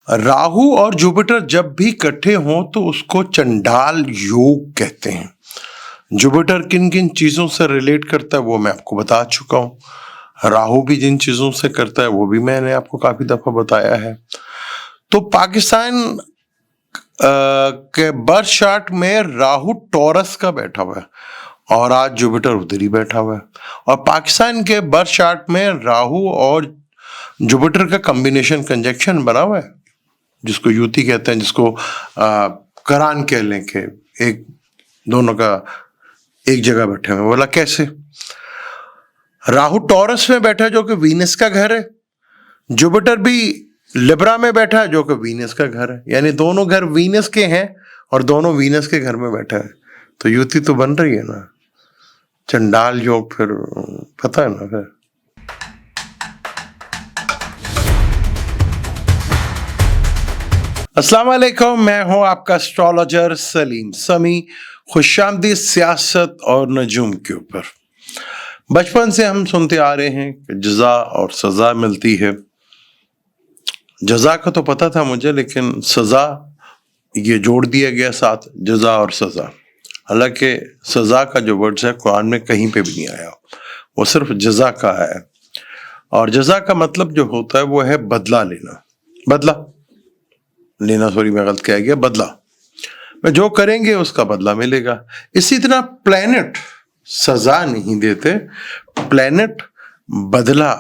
راہو اور جوپیٹر جب بھی اکٹھے ہوں تو اس کو چنڈال یوگ کہتے ہیں۔ جوپیٹر کن کن چیزوں سے ریلیٹ کرتا ہے وہ میں آپ کو بتا چکا ہوں۔ راہو بھی جن چیزوں سے کرتا ہے وہ بھی میں نے آپ کو کافی دفعہ بتایا ہے۔ تو پاکستان کے برتھ چارٹ میں راہو ٹورس کا بیٹھا ہوا ہے اور آج جوپیٹر ادھر ہی بیٹھا ہوا ہے، اور پاکستان کے برتھ چارٹ میں راہو اور جوپیٹر کا کمبینیشن کنجکشن بنا ہوا ہے، جس کو یوتی کہتے ہیں، جس کو کران کہہ لیں کہ ایک دونوں کا ایک جگہ بیٹھے ہوئے۔ بولا کیسے؟ راہو ٹورس میں بیٹھا جو کہ وینس کا گھر ہے، جوپیٹر بھی لبرا میں بیٹھا ہے جو کہ وینس کا گھر ہے، یعنی دونوں گھر وینس کے ہیں اور دونوں وینس کے گھر میں بیٹھا ہے، تو یوتی تو بن رہی ہے نا، چنڈال یوگ پھر پتہ ہے نا پھر۔ السلام علیکم، میں ہوں آپ کا اسٹرالوجر سلیم سمی۔ خوش آمدید سیاست اور نجوم کے اوپر۔ بچپن سے ہم سنتے آ رہے ہیں کہ جزا اور سزا ملتی ہے۔ جزا کا تو پتہ تھا مجھے، لیکن سزا یہ جوڑ دیا گیا ساتھ، جزا اور سزا۔ حالانکہ سزا کا جو ورڈز ہے قرآن میں کہیں پہ بھی نہیں آیا، وہ صرف جزا کا ہے، اور جزا کا مطلب جو ہوتا ہے وہ ہے بدلہ لینا۔ بدلہ لینا، سوری میں غلط کہہ گیا، بدلہ میں جو کریں گے اس کا بدلہ ملے گا۔ اسی طرح پلینٹ سزا نہیں دیتے، پلینٹ بدلہ،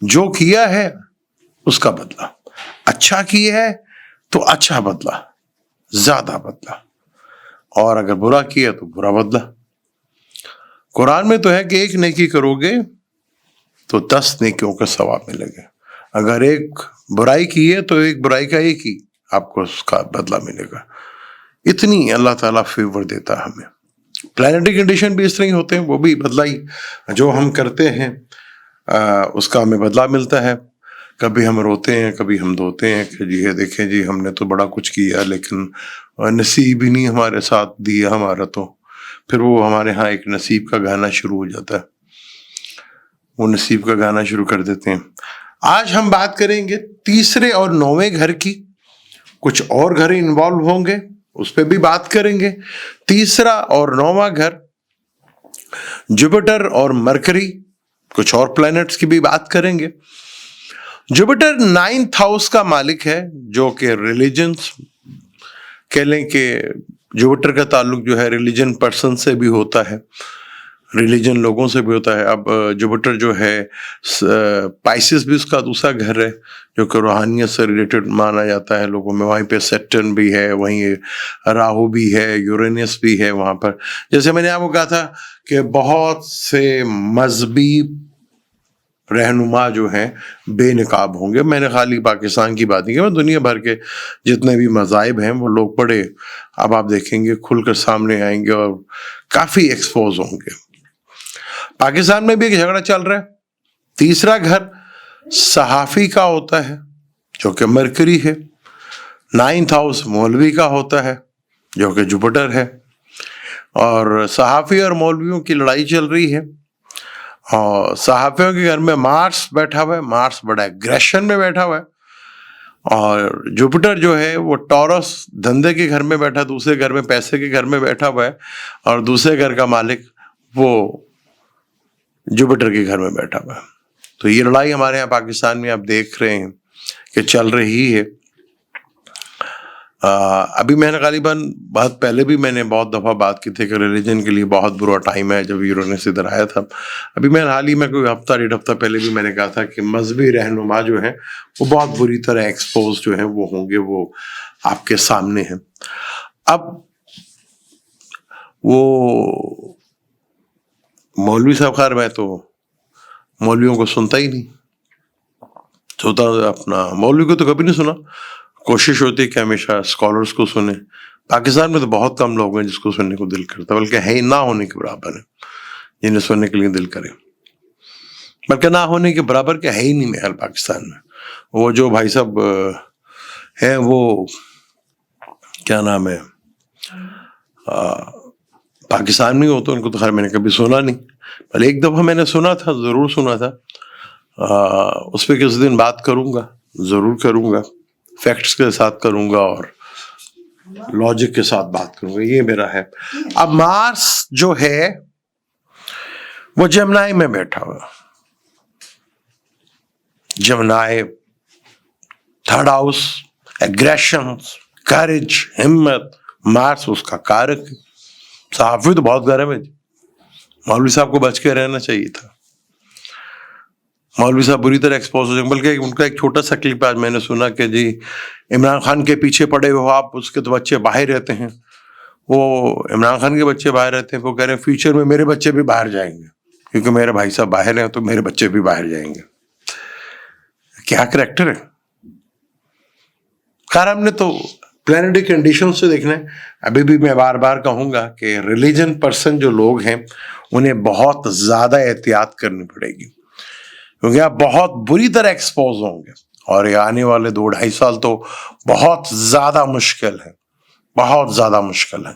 جو کیا ہے اس کا بدلہ، اچھا کیا ہے تو اچھا بدلہ، زیادہ بدلہ، اور اگر برا کیا تو برا بدلہ۔ قرآن میں تو ہے کہ ایک نیکی کرو گے تو 10 نیکیوں کا ثواب ملے گا، اگر ایک برائی کی ہے تو ایک برائی کا ایک ہی آپ کو اس کا بدلہ ملے گا۔ اتنی اللہ تعالیٰ فیور دیتا ہے ہمیں۔ پلانیٹری کنڈیشن بھی اس طرح ہی ہوتے ہیں، وہ بھی بدلہ ہی، جو ہم کرتے ہیں اس کا ہمیں بدلہ ملتا ہے۔ کبھی ہم روتے ہیں، کبھی ہم دھوتے ہیں کہ جی یہ دیکھیں جی ہم نے تو بڑا کچھ کیا لیکن نصیب ہی نہیں ہمارے ساتھ دیا ہمارا، تو پھر وہ ہمارے ہاں ایک نصیب کا گانا شروع ہو جاتا ہے، وہ نصیب کا گانا شروع کر دیتے ہیں۔ آج ہم بات کریں گے تیسرے اور 9ویں گھر کی، کچھ اور گھر انوالو ہوں گے اس پہ بھی بات کریں گے۔ تیسرا اور 9واں گھر جوپیٹر اور مرکری، کچھ اور پلانٹس کی بھی بات کریں گے۔ جوپیٹر 9th ہاؤس کا مالک ہے، جو کہ ریلیجنس کہہ لیں کہ جوپیٹر کا تعلق جو ہے ریلیجن پرسن سے بھی ہوتا ہے، ریلیجن لوگوں سے بھی ہوتا ہے۔ اب جوپیٹر جو ہے پائسس بھی اس کا دوسرا گھر ہے، جو کہ روحانیت سے ریلیٹڈ مانا جاتا ہے لوگوں میں۔ وہیں پہ سیٹرن بھی ہے، وہیں راہو بھی ہے، یورینس بھی ہے وہاں پر۔ جیسے میں نے آپ کو کہا تھا کہ بہت سے مذہبی رہنما جو ہیں بے نقاب ہوں گے۔ میں نے خالی پاکستان کی بات نہیں کی، میں دنیا بھر کے جتنے بھی مذاہب ہیں وہ لوگ بڑے، اب آپ دیکھیں گے کھل کر سامنے آئیں گے اور کافی ایکسپوز ہوں گے۔ پاکستان میں بھی ایک جھگڑا چل رہا ہے۔ تیسرا گھر صحافی کا ہوتا ہے جو کہ مرکری ہے، 9th ہاؤس مولوی کا ہوتا ہے جو کہ جوپیٹر ہے، اور صحافی اور مولویوں کی لڑائی چل رہی ہے، اور صحافیوں کے گھر میں مارس بیٹھا ہوا ہے، مارس بڑا ایگریشن میں بیٹھا ہوا ہے، اور جوپیٹر جو ہے وہ ٹورس دھندے کے گھر میں بیٹھا، دوسرے گھر میں پیسے کے گھر میں بیٹھا ہوا ہے، اور دوسرے گھر کا مالک وہ جوپیٹر کے گھر میں بیٹھا ہوا ہے۔ تو یہ لڑائی ہمارے یہاں پاکستان میں آپ دیکھ رہے ہیں کہ چل رہی ہے۔ ابھی میں نے غالباً بہت پہلے بھی میں نے بہت دفعہ بات کی تھی کہ ریلیجن کے لیے بہت برا ٹائم ہے جب یورینس ادھر آیا تھا۔ ابھی میں حال ہی میں کوئی ہفتہ 1.5 ہفتہ پہلے بھی میں نے کہا تھا کہ مذہبی رہنما جو ہیں وہ بہت بری طرح ایکسپوز جو ہیں وہ ہوں گے، وہ آپ کے سامنے ہیں۔ اب وہ مولوی صاحب، خیر میں تو مولویوں کو سنتا ہی نہیں، سوتا اپنا مولوی کو تو کبھی نہیں سنا۔ کوشش ہوتی ہے کہ ہمیشہ اسکالرس کو سنیں۔ پاکستان میں تو بہت کم لوگ ہیں جس کو سننے کو دل کرتا، بلکہ ہے نہ ہونے کے برابر ہے جنہیں سننے کے لیے دل کرے، بلکہ نہ ہونے کے برابر کہ ہے ہی نہیں محل پاکستان میں۔ وہ جو بھائی صاحب ہیں وہ کیا نام ہے پاکستان میں ہو تو ان کو تو خیر میں نے کبھی سنا نہیں، پر ایک دفعہ میں نے سنا تھا، ضرور سنا تھا۔ اس پہ کس دن بات کروں گا، ضرور کروں گا۔ فیکٹس کے ساتھ کروں گا اور لاجک کے ساتھ بات کروں گا. یہ میرا ہے. اب مارس جو ہے وہ جمنائی میں بیٹھا ہوا. جمنائی تھرڈ ہاؤس، ایگریشن، کریج، ہمت. مارس اس کا کارک. صحافی تو بہت گرم ہے. مولوی صاحب کو بچ کے رہنا چاہیے تھا. مولوی صاحب بری طرح ایکسپوز ہو جائیں. بلکہ ان کا ایک چھوٹا سا کلپ آج میں نے سنا کہ جی عمران خان کے پیچھے پڑے ہو آپ، اس کے تو بچے باہر رہتے ہیں. وہ عمران خان کے بچے باہر رہتے ہیں، وہ کہہ رہے ہیں فیوچر میں میرے بچے بھی باہر جائیں گے کیونکہ میرے بھائی صاحب باہر ہیں تو میرے بچے بھی باہر جائیں گے. کیا کریکٹر ہے. خیر ہم نے تو پلانٹری کنڈیشن سے دیکھنا ہے. ابھی بھی میں بار بار کہوں گا کہ ریلیجن پرسن جو لوگ ہیں انہیں بہت زیادہ احتیاط کرنی پڑے گی کیونکہ آپ بہت بری طرح ایکسپوز ہوں گے. اور یہ آنے والے 2-2.5 سال تو بہت زیادہ مشکل ہے. بہت زیادہ مشکل ہے.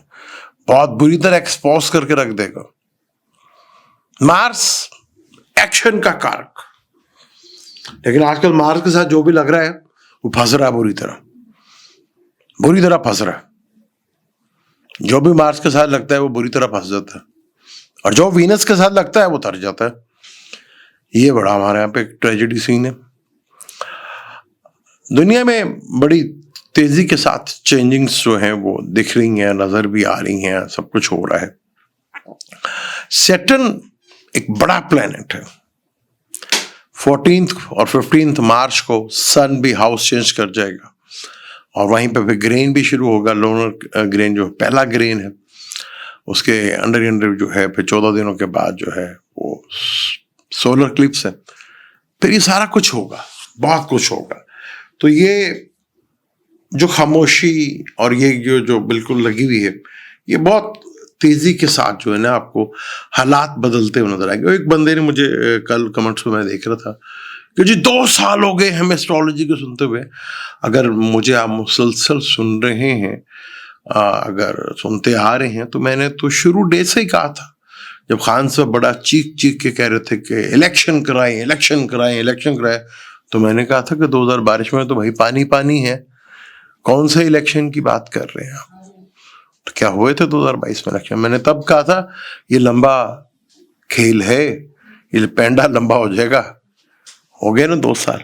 بہت بری طرح ایکسپوز کر کے رکھ دے گا. مارس ایکشن کا کارک. لیکن آج کل مارس کے ساتھ جو بھی لگ رہا ہے وہ پھنس رہا ہے بری طرح پھنس رہا ہے. جو بھی مارس کے ساتھ لگتا ہے وہ بری طرح پھنس جاتا ہے اور جو وینس کے ساتھ لگتا ہے وہ تر جاتا ہے. یہ بڑا ہمارے یہاں پہ ایک ٹریجڈی سین ہے. دنیا میں بڑی تیزی کے ساتھ چینجنگز جو ہیں وہ دکھ رہی ہیں، نظر بھی آ رہی ہیں، سب کچھ ہو رہا ہے. سیٹرن ایک بڑا پلانٹ ہے. 14 اور 15 مارچ کو سن بھی ہاؤس چینج کر جائے گا اور وہیں پہ گرین بھی شروع ہوگا. لونر گرین جو پہلا گرین ہے اس کے انڈر جو ہے پھر 14 دنوں کے بعد جو ہے وہ سولر کلپس ہے. پھر یہ سارا کچھ ہوگا، بہت کچھ ہوگا. تو یہ جو خاموشی اور یہ جو بالکل لگی ہوئی ہے یہ بہت تیزی کے ساتھ جو ہے نا آپ کو حالات بدلتے ہوئے نظر آئیں گے. ایک بندے نے مجھے کل کمنٹس میں دیکھ رہا تھا کہ جی 2 سال ہو گئے ہمیں اسٹرالوجی کو سنتے ہوئے. اگر مجھے آپ مسلسل سن رہے ہیں، اگر سنتے آ رہے ہیں تو میں نے تو شروع ڈے سے ہی کہا تھا جب خان صاحب بڑا چیخ کے کہہ رہے تھے کہ الیکشن کرائیں. تو میں نے کہا تھا کہ 2022 میں تو بھائی پانی ہے، کون سے الیکشن کی بات کر رہے ہیں آپ. تو کیا ہوئے تھے 2022 میں الیکشن. میں نے تب کہا تھا یہ لمبا کھیل ہے، یہ پینڈا لمبا ہو جائے گا. ہو گئے نا 2 سال.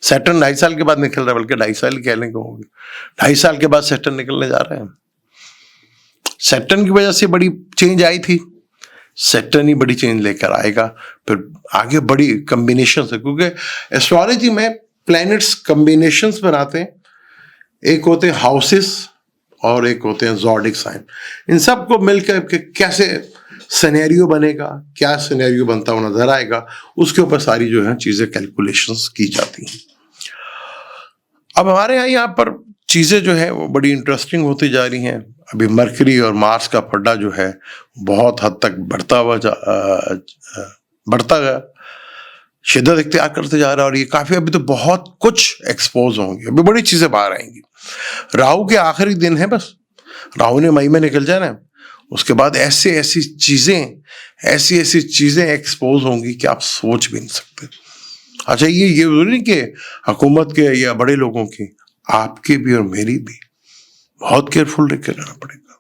سیٹرن 2.5 سال کے بعد نکل رہا ہے، بلکہ 2.5 سال کہہ لیں گے ہو گئے. 2.5 سال کے بعد سیٹرن نکلنے جا رہے ہیں. سیٹرن کی وجہ سے بڑی چینج آئی تھی، سیٹرن ہی بڑی چینج لے کر آئے گا. پھر آگے بڑی کمبینیشن ہے کیونکہ ایسٹرالوجی میں پلانٹس کمبینیشنز بناتے ہیں. ایک ہوتے ہیں ہاؤسز اور ایک ہوتے ہیں زوڈک سائن. ان سب کو مل کر کہ کیسے سینیریو بنے گا، کیا سینیریو بنتا ہوا نظر آئے گا، اس کے اوپر ساری جو ہے چیزیں کیلکولیشنز کی جاتی ہیں. اب ہمارے یہاں پر چیزیں جو ہیں وہ بڑی انٹرسٹنگ ہوتی جا رہی ہیں. ابھی مرکری اور مارس کا پھڈا جو ہے بہت حد تک بڑھتا گیا، شدت اختیار کرتے جا رہا ہے اور یہ کافی ابھی تو بہت کچھ ایکسپوز ہوں گے. ابھی بڑی چیزیں باہر آئیں گی. راہو کے آخری دن ہے، بس راہو نے مئی میں نکل جانا ہے. اس کے بعد ایسی چیزیں ایکسپوز ہوں گی کہ آپ سوچ بھی نہیں سکتے. اچھا یہ ضروری نہیں کہ حکومت کے یا بڑے لوگوں کی، آپ کے بھی اور میری بھی بہت کیئرفل رہ کے رہنا پڑے گا.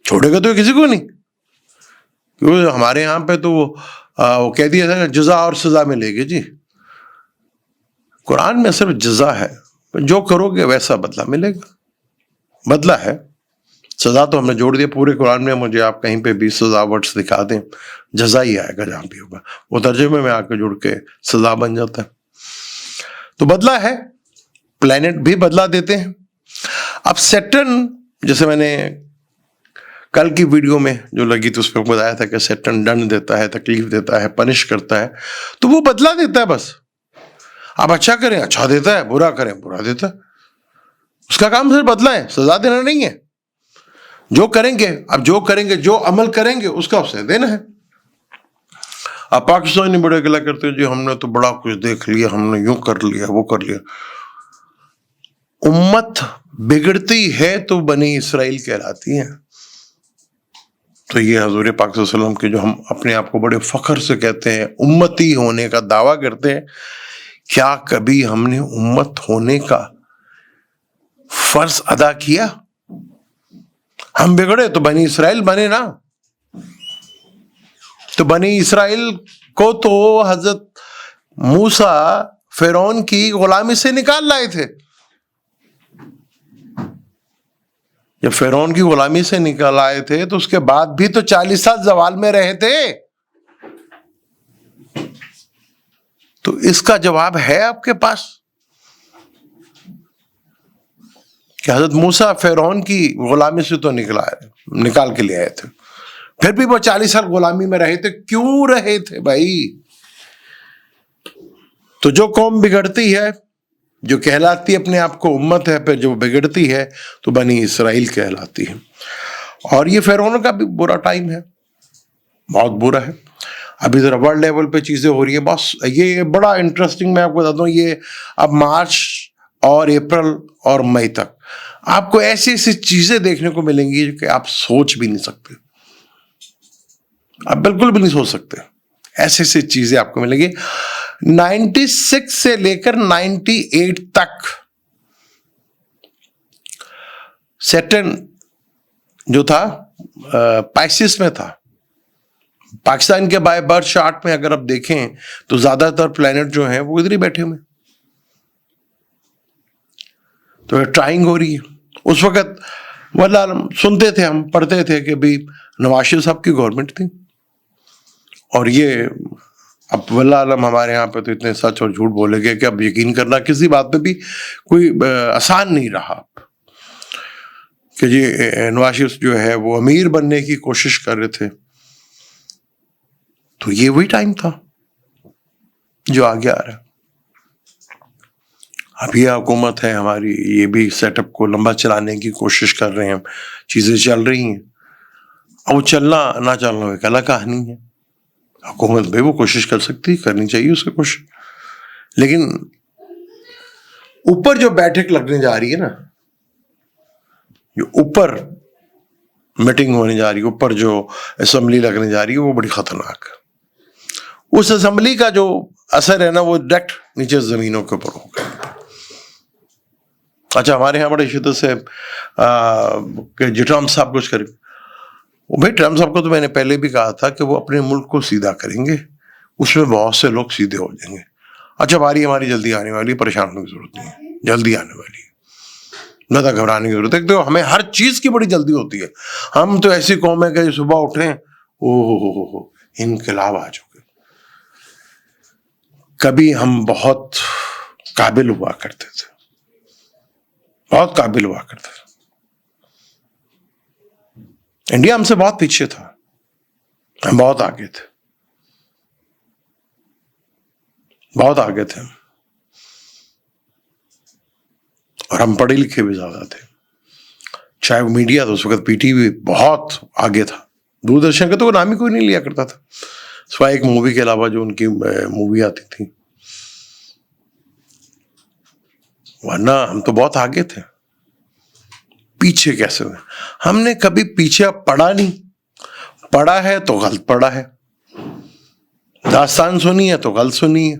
چھوڑے گا تو کسی کو نہیں. کیونکہ ہمارے یہاں پہ تو وہ کہہ دیا تھا جزا اور سزا ملے گی. جی قرآن میں صرف جزا ہے، جو کرو گے ویسا بدلہ ملے گا. بدلہ ہے، سزا تو ہم نے جوڑ دیا. پورے قرآن میں مجھے آپ کہیں پہ بھی سزا ورڈز دکھا دیں، جزا ہی آئے گا جہاں بھی ہوگا. وہ ترجمے میں آ کے جڑ کے سزا بن جاتا ہے. تو بدلہ ہے، پلانٹ بھی بدلہ دیتے ہیں. اب سیٹرن، جیسے میں نے کل کی ویڈیو میں جو لگی تھی اس پہ بتایا تھا کہ سیٹرن ڈنڈ دیتا ہے، تکلیف دیتا ہے، پنش کرتا ہے. تو وہ بدلہ دیتا ہے. بس آپ اچھا کریں اچھا دیتا ہے، برا کریں برا دیتا ہے. اس کا کام صرف بدلہ ہے، سزا دینا نہیں ہے. جو کریں گے جو عمل کریں گے اس کا اسے دینا ہے. آپ پاکستانی بڑے گلا کرتے ہیں جی ہم نے تو بڑا کچھ دیکھ لیا، ہم نے یوں کر لیا وہ کر لیا. امت بگڑتی ہے تو بنی اسرائیل کہلاتی ہے. تو یہ حضور پاک صلی اللہ علیہ وسلم کے جو ہم اپنے آپ کو بڑے فخر سے کہتے ہیں، امتی ہونے کا دعویٰ کرتے ہیں، کیا کبھی ہم نے امت ہونے کا فرض ادا کیا؟ ہم بگڑے تو بنی اسرائیل بنے نا. تو بنی اسرائیل کو تو حضرت موسیٰ فرعون کی غلامی سے نکال لائے تھے. جب فرعون کی غلامی سے نکال آئے تھے تو اس کے بعد بھی تو 40 سال زوال میں رہے تھے. تو اس کا جواب ہے آپ کے پاس کہ حضرت موسیٰ فرعون کی غلامی سے تو نکال کے لے آئے تھے, پھر بھی وہ 40 سال غلامی میں رہے تھے. کیوں رہے تھے بھائی؟ تو جو قوم بگڑتی ہے, جو کہلاتی اپنے آپ کو امت ہے, پھر جو بگڑتی ہے تو بنی اسرائیل کہلاتی ہے. اور یہ فرعون کا بھی برا ٹائم ہے, بہت برا ہے. ابھی ذرا ورلڈ لیول پہ چیزیں ہو رہی ہیں بس. یہ بڑا انٹرسٹنگ, میں آپ کو بتا دوں, یہ اب مارچ اور اپریل اور مئی تک آپ کو ایسی ایسی چیزیں دیکھنے کو ملیں گی کہ آپ سوچ بھی نہیں سکتے, آپ بالکل بھی نہیں سوچ سکتے. ایسی ایسی چیزیں آپ کو ملیں گی. 96 سے لے کر 98 تک سیٹرن جو تھا پائسس میں تھا. پاکستان کے بائی برتھ چارٹ میں اگر آپ دیکھیں تو زیادہ تر پلانٹ جو ہیں وہ ادھر ہی بیٹھے ہوئے. تو ٹرائنگ ہو رہی ہے. اس وقت واللہ سنتے تھے, ہم پڑھتے تھے کہ بھی نواز شریف صاحب کی گورنمنٹ تھی, اور یہ اب واللہ علم ہمارے یہاں پہ تو اتنے سچ اور جھوٹ بولے گئے کہ اب یقین کرنا کسی بات پہ بھی کوئی آسان نہیں رہا کہ جی نواز شریف جو ہے وہ امیر بننے کی کوشش کر رہے تھے. تو یہ وہی ٹائم تھا جو آگے آ رہا ہے. اب یہ حکومت ہے ہماری, یہ بھی سیٹ اپ کو لمبا چلانے کی کوشش کر رہے ہیں, چیزیں چل رہی ہیں. اب وہ چلنا نہ چلنا ایک الگ کہانی ہے. حکومت بھی وہ کوشش کر سکتی, کرنی چاہیے اسے کوشش, لیکن اوپر جو بیٹھک لگنے جا رہی ہے نا, جو اوپر میٹنگ ہونے جا رہی ہے, اوپر جو اسمبلی لگنے جا رہی ہے, وہ بڑی خطرناک ہے. اس اسمبلی کا جو اثر ہے نا وہ ڈائریکٹ نیچے زمینوں کے اوپر ہوگا. اچھا, ہمارے یہاں بڑے شدت سے کہ جی ٹرمپ صاحب کچھ کریں. بھائی ٹرمپ صاحب کو تو میں نے پہلے بھی کہا تھا کہ وہ اپنے ملک کو سیدھا کریں گے, اس میں بہت سے لوگ سیدھے ہو جائیں گے. اچھا, باری ہماری جلدی آنے والی, پریشان ہونے کی ضرورت نہیں ہے, جلدی آنے والی ہے, زیادہ گھبرانے کی ضرورت ہے. تو ہمیں ہر چیز کی بڑی جلدی ہوتی ہے. ہم تو ایسی قوم ہے کہ صبح اٹھیں او انقلاب آ چکے. کبھی ہم بہت قابل ہوا کرتے تھے, بہت قابل ہوا کرتے تھے. انڈیا ہم سے بہت پیچھے تھا, ہم بہت آگے تھے, بہت آگے تھے, اور ہم پڑھے لکھے بھی زیادہ تھے. چاہے وہ میڈیا تھا اس وقت, پی ٹی وی بہت آگے تھا, دوردرشن کا تو وہ نام ہی کوئی نہیں لیا کرتا تھا سوائے ایک مووی کے علاوہ جو ان کی مووی آتی تھی, ورنہ ہم تو بہت آگے تھے. پیچھے کیسے ہوئے؟ ہم نے کبھی پیچھے پڑھا نہیں, پڑھا ہے تو غلط پڑھا ہے, داستان سنی ہے تو غلط سنی ہے,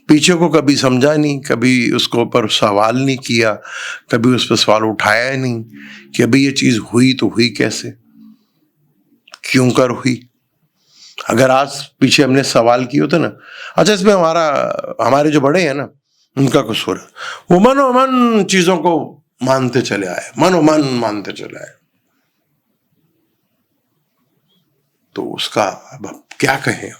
پیچھے کو کبھی سمجھا نہیں, کبھی اس کو اوپر سوال نہیں کیا, کبھی اس پہ سوال اٹھایا نہیں کہ ابھی یہ چیز ہوئی تو ہوئی کیسے, کیوں کر ہوئی. اگر آج پیچھے ہم نے سوال کیے ہوتے نا, اچھا اس میں ہمارے جو بڑے ہیں نا ان کا قصور ہے, وہ من و من چیزوں کو مانتے چلے آئے, من و من مانتے چلے آئے. تو اس کا اب کیا کہیں,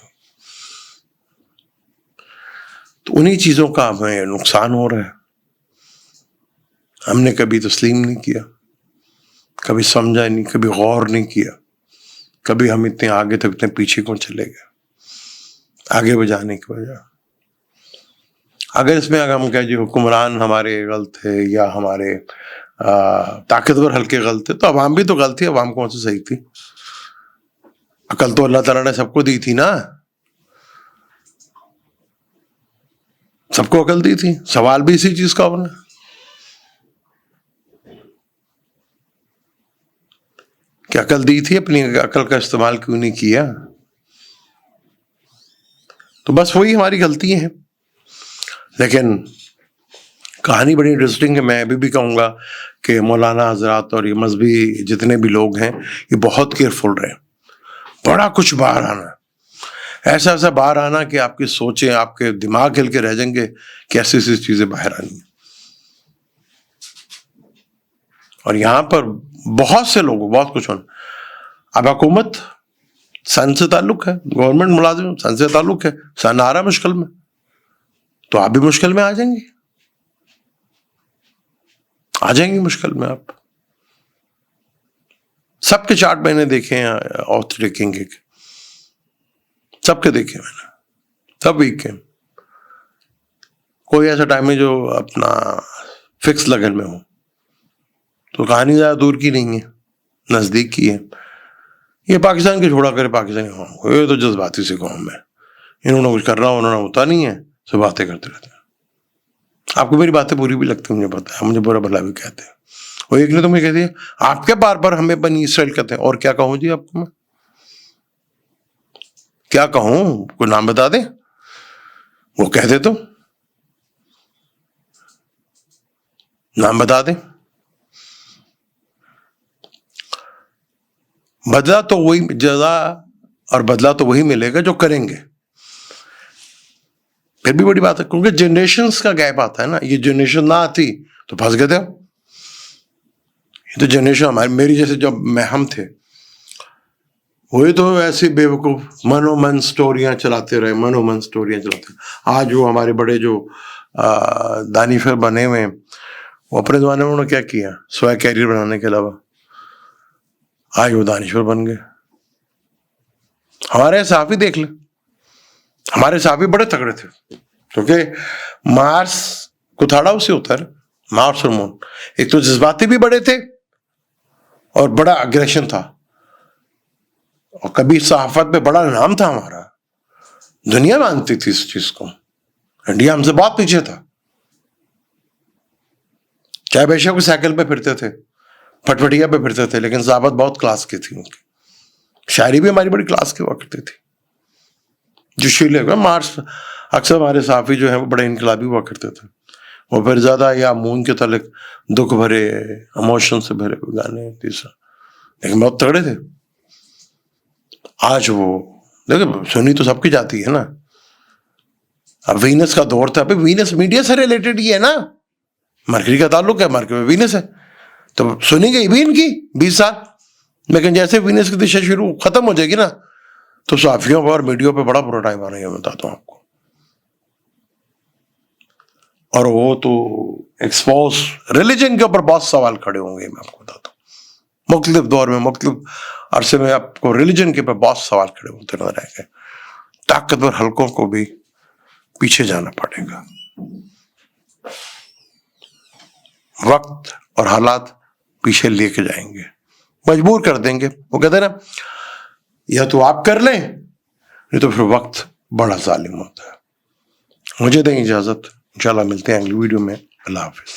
تو انہی چیزوں کا ہمیں نقصان ہو رہا ہے. ہم نے کبھی تسلیم نہیں کیا, کبھی سمجھا نہیں, کبھی غور نہیں کیا, کبھی ہم اتنے آگے تک اتنے پیچھے کیوں چلے گئے آگے بجانے کی وجہ. اگر اس میں اگر ہم کہیں جی حکمران ہمارے غلط تھے یا ہمارے طاقتور حلقے غلط تھے, تو عوام بھی تو غلط تھی. عوام کون سی صحیح تھی؟ عقل تو اللہ تعالیٰ نے سب کو دی تھی نا, سب کو عقل دی تھی. سوال بھی اسی چیز کا ہونا, کہ عقل دی تھی, اپنی عقل کا استعمال کیوں نہیں کیا. تو بس وہی ہماری غلطی ہیں. لیکن کہانی بڑی انٹرسٹنگ ہے. میں ابھی بھی کہوں گا کہ مولانا حضرات اور یہ مذہبی جتنے بھی لوگ ہیں یہ بہت کیئرفل رہے. بڑا کچھ باہر آنا, ایسا ایسا باہر آنا کہ آپ کی سوچیں, آپ کے دماغ ہل کے رہ جائیں گے کہ ایسی ایسی چیزیں باہر آنی ہیں. اور یہاں پر بہت سے لوگوں بہت کچھ ہونا. اب حکومت سن سے تعلق ہے, گورنمنٹ ملازم سن سے تعلق ہے, سن آ رہا ہے مشکل میں, تو آپ بھی مشکل میں آ جائیں گے, آ جائیں گے مشکل میں آپ. سب کے چارٹ میں نے دیکھے ہیں آتھ ٹیکنگ کے, سب کے دیکھے میں نے, سب ویک کے. کوئی ایسا ٹائم ہے جو اپنا فکس لگن میں ہو, تو کہانی زیادہ دور کی نہیں ہے, نزدیک کی ہے. یہ پاکستان کے چھوڑا کرے پاکستانی قوم, یہ تو جذباتی سے قوم ہے, انہوں نے کچھ کرنا انہوں نے ہوتا نہیں ہے, سب باتیں کرتے رہتے ہیں. آپ کو میری باتیں پوری بھی لگتی ہیں, مجھے پتا ہے, مجھے برا بھلا بھی کہتے ہیں. وہ ایک نے تو مجھے کہتی ہے آپ کے بار بار ہمیں بنی اسرائیل کہتے ہیں, اور کیا کہوں جی آپ کو, میں کیا کہوں, کوئی نام بتا دیں. وہ کہتے تو نام بتا دیں. بدلہ تو وہی جزا اور بدلہ تو وہی ملے گا جو کریں گے. پھر بھی بڑی بات ہے, کیونکہ جنریشنز کا گیپ آتا ہے نا. یہ جنریشن نہ آتی تو پھنس گئے تھے. یہ تو جنریشن ہماری میری جیسے جب میں ہم تھے, وہی تو ایسی بے وقوف منو من سٹوریاں چلاتے رہے, منو من سٹوریاں چلاتے. آج وہ ہمارے بڑے جو دانشور بنے ہوئے ہیں, وہ اپنے زمانے میں انہوں نے کیا کیا سوائے کیریئر بنانے کے علاوہ, آج وہ دانشور بن گئے. ہمارے صحافی دیکھ لیں, ہمارے صحافی بڑے تگڑے تھے, کیونکہ مارس کو تھاڑا اسے ہوتا ہے, مارس اور مون. ایک تو جذباتی بھی بڑے تھے اور بڑا اگریشن تھا, اور کبھی صحافت پہ بڑا نام تھا ہمارا, دنیا مانتی تھی اس چیز کو. انڈیا ہم سے بہت پیچھے تھا, چاہے بے شک سائیکل پہ پھرتے تھے, پھٹپٹیا پہ پھرتے تھے, لیکن صحافت بہت کلاس کی تھی ان کی. شاعری بھی ہماری بڑی کلاس کی ہوا کرتی تھی. جو شیلے کا مارس, اکثر ہمارے صحافی جو ہیں وہ بڑے انقلابی ہوا کرتے تھے. وہ پھر زیادہ یا مون کے تعلق دکھ بھرے ایموشن سے بھرے ہوئے گانے تیسرا, لیکن بہت تگڑے تھے. آج وہ دیکھیں سنی تو سب کی جاتی ہے نا. اب وینس کا دور تھا, ابھی وینس میڈیا سے ریلیٹڈ ہی ہے نا, مرکری کا تعلق ہے, مرکری میں وینس ہے, تو سنی گئی بھی ان کی 20 سال. لیکن جیسے وینس کی دشا شروع ختم ہو جائے گی نا, تو صحافیوں پر اور میڈیا پہ بڑا برا ٹائم آنا ہے, میں بتاتا ہوں آپ کو. اور وہ تو ایکسپوز ریلیجن کے اوپر بہت سوال کھڑے ہوں گے, میں آپ کو بتاتا ہوں. مختلف دور میں مختلف عرصے میں آپ کو ریلیجن کے اوپر بہت سوال کھڑے ہوتے نظر آئیں گے. طاقتور حلقوں کو بھی پیچھے جانا پڑے گا. وقت اور حالات پیچھے لے کے جائیں گے, مجبور کر دیں گے. وہ کہتے ہیں نا, یا تو آپ کر لیں, نہیں تو پھر وقت بڑا ظالم ہوتا ہے. مجھے دیں اجازت, انشاءاللہ ملتے ہیں اگلی ویڈیو میں. اللہ حافظ.